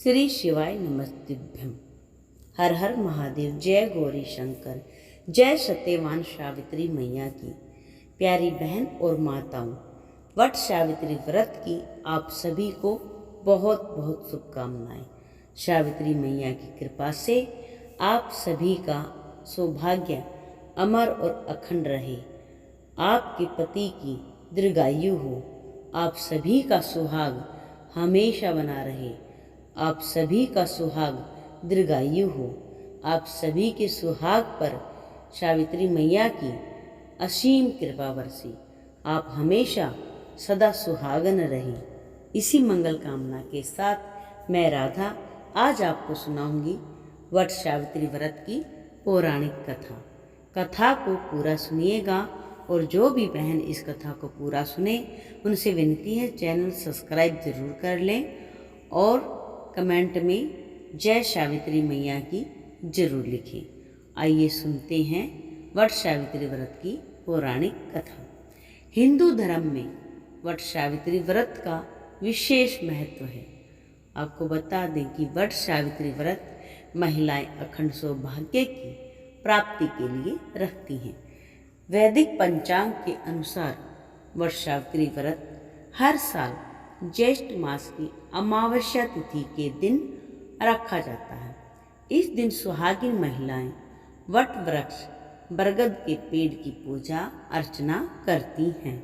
श्री शिवाय नमस्तुभ्यम। हर हर महादेव। जय गौरी शंकर। जय सत्यवान सावित्री मैया की। प्यारी बहन और माताओं, वट सावित्री व्रत की आप सभी को बहुत बहुत शुभकामनाएं। सावित्री मैया की कृपा से आप सभी का सौभाग्य अमर और अखंड रहे। आपके पति की दीर्घायु हो। आप सभी का सुहाग हमेशा बना रहे। आप सभी का सुहाग दीर्घायु हो। आप सभी के सुहाग पर सावित्री मैया की असीम कृपा बरसे। आप हमेशा सदा सुहागन रहे। इसी मंगल कामना के साथ मैं राधा आज आपको सुनाऊंगी वट सावित्री व्रत की पौराणिक कथा को पूरा सुनिएगा। और जो भी बहन इस कथा को पूरा सुने उनसे विनती है चैनल सब्सक्राइब जरूर कर लें और कमेंट में जय सावित्री मैया की जरूर लिखें। आइए सुनते हैं वट सावित्री व्रत की पौराणिक कथा। हिंदू धर्म में वट सावित्री व्रत का विशेष महत्व है। आपको बता दें कि वट सावित्री व्रत महिलाएं अखंड सौभाग्य की प्राप्ति के लिए रखती हैं। वैदिक पंचांग के अनुसार वट सावित्री व्रत हर साल ज्येष्ठ मास की अमावस्या तिथि के दिन रखा जाता है। इस दिन सुहागिन महिलाएं वट वृक्ष बरगद के पेड़ की पूजा अर्चना करती हैं।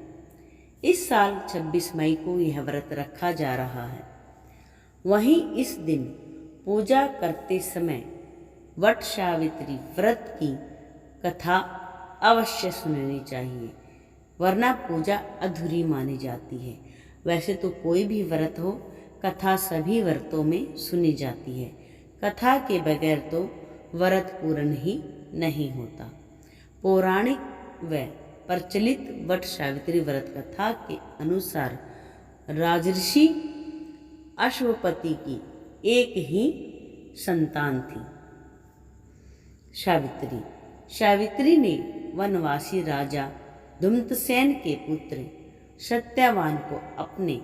इस साल 26 मई को यह व्रत रखा जा रहा है। वहीं इस दिन पूजा करते समय वट सावित्री व्रत की कथा अवश्य सुननी चाहिए, वरना पूजा अधूरी मानी जाती है। वैसे तो कोई भी व्रत हो, कथा सभी व्रतों में सुनी जाती है। कथा के बगैर तो व्रत पूर्ण ही नहीं होता। पौराणिक व प्रचलित वट सावित्री व्रत कथा के अनुसार राजर्षि अश्वपति की एक ही संतान थी, सावित्री। सावित्री ने वनवासी राजा धुम्तसेन के पुत्र सत्यवान को अपने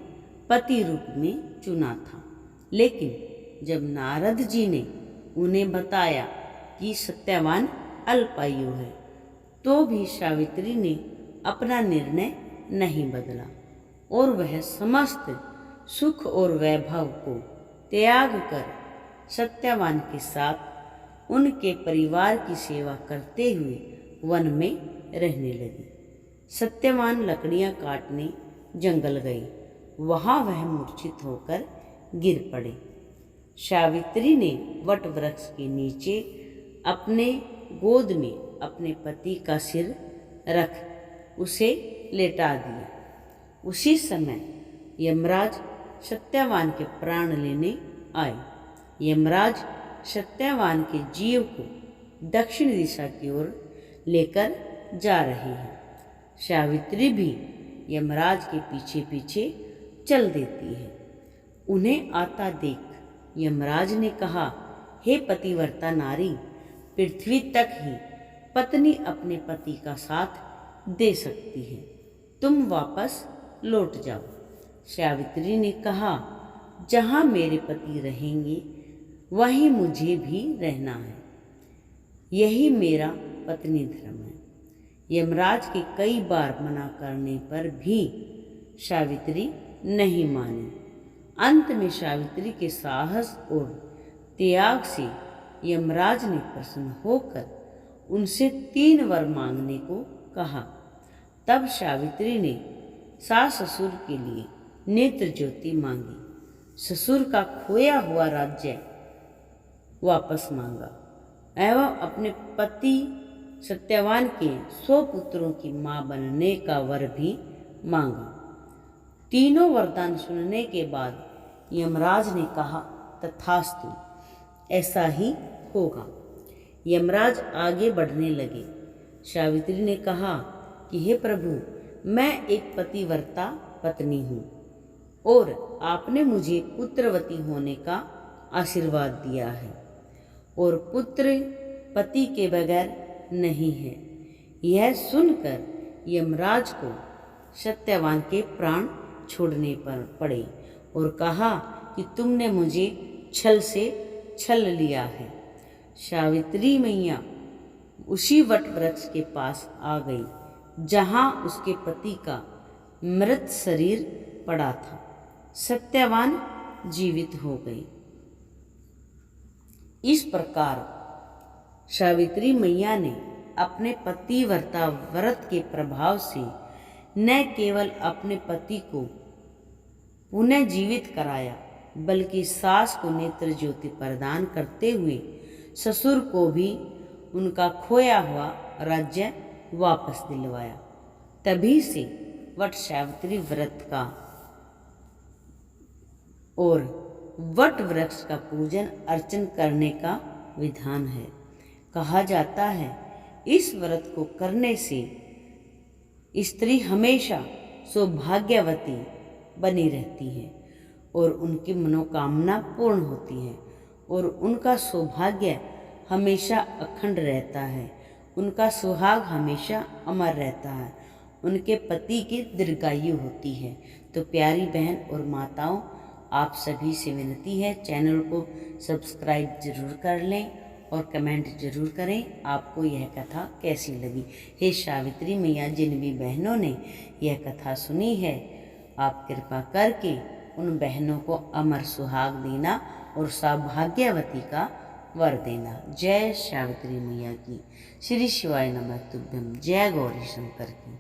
पति रूप में चुना था। लेकिन जब नारद जी ने उन्हें बताया कि सत्यवान अल्पायु है, तो भी सावित्री ने अपना निर्णय नहीं बदला और वह समस्त सुख और वैभव को त्याग कर सत्यवान के साथ उनके परिवार की सेवा करते हुए वन में रहने लगी। सत्यवान लकड़ियां काटने जंगल गए। वहां वह मूर्छित होकर गिर पड़े। सावित्री ने वट वृक्ष के नीचे अपने गोद में अपने पति का सिर रख उसे लेटा दिया। उसी समय यमराज सत्यवान के प्राण लेने आए। यमराज सत्यवान के जीव को दक्षिण दिशा की ओर लेकर जा रहे हैं। सावित्री भी यमराज के पीछे पीछे चल देती है। उन्हें आता देख यमराज ने कहा, हे पतिव्रता नारी, पृथ्वी तक ही पत्नी अपने पति का साथ दे सकती है। तुम वापस लौट जाओ। सावित्री ने कहा, जहाँ मेरे पति रहेंगे वहीं मुझे भी रहना है। यही मेरा पत्नी धर्म है। यमराज के कई बार मना करने पर भी सावित्री नहीं मानी। अंत में सावित्री के साहस और त्याग से यमराज ने प्रसन्न होकर उनसे 3 वर मांगने को कहा। तब सावित्री ने सास ससुर के लिए नेत्र ज्योति मांगी, ससुर का खोया हुआ राज्य वापस मांगा एवं अपने पति सत्यवान के 100 पुत्रों की मां बनने का वर भी मांगा। तीनों वरदान सुनने के बाद यमराज ने कहा, तथास्तु, ऐसा ही होगा। यमराज आगे बढ़ने लगे। सावित्री ने कहा कि हे प्रभु, मैं एक पतिव्रता पत्नी हूँ और आपने मुझे पुत्रवती होने का आशीर्वाद दिया है और पुत्र पति के बगैर नहीं है। यह सुनकर यमराज को सत्यवान के प्राण छोड़ने पर पड़े और कहा कि तुमने मुझे छल से छल लिया है। सावित्री मैया उसी वट वृक्ष के पास आ गई जहां उसके पति का मृत शरीर पड़ा था। सत्यवान जीवित हो गई। इस प्रकार सावित्री मैया ने अपने पतिव्रता व्रत के प्रभाव से न केवल अपने पति को पुनः जीवित कराया, बल्कि सास को नेत्र ज्योति प्रदान करते हुए ससुर को भी उनका खोया हुआ राज्य वापस दिलवाया। तभी से वट सावित्री व्रत का और वट वृक्ष का पूजन अर्चन करने का विधान है। कहा जाता है इस व्रत को करने से स्त्री हमेशा सौभाग्यवती बनी रहती है और उनकी मनोकामना पूर्ण होती है और उनका सौभाग्य हमेशा अखंड रहता है, उनका सुहाग हमेशा अमर रहता है, उनके पति की दीर्घायु होती है। तो प्यारी बहन और माताओं, आप सभी से विनती है चैनल को सब्सक्राइब जरूर कर लें और कमेंट जरूर करें आपको यह कथा कैसी लगी। हे सावित्री मैया, जिन भी बहनों ने यह कथा सुनी है, आप कृपा करके उन बहनों को अमर सुहाग देना और सौभाग्यवती का वर देना। जय सावित्री मैया की। श्री शिवाय नमः तुभ्यम। जय गौरी शंकर की।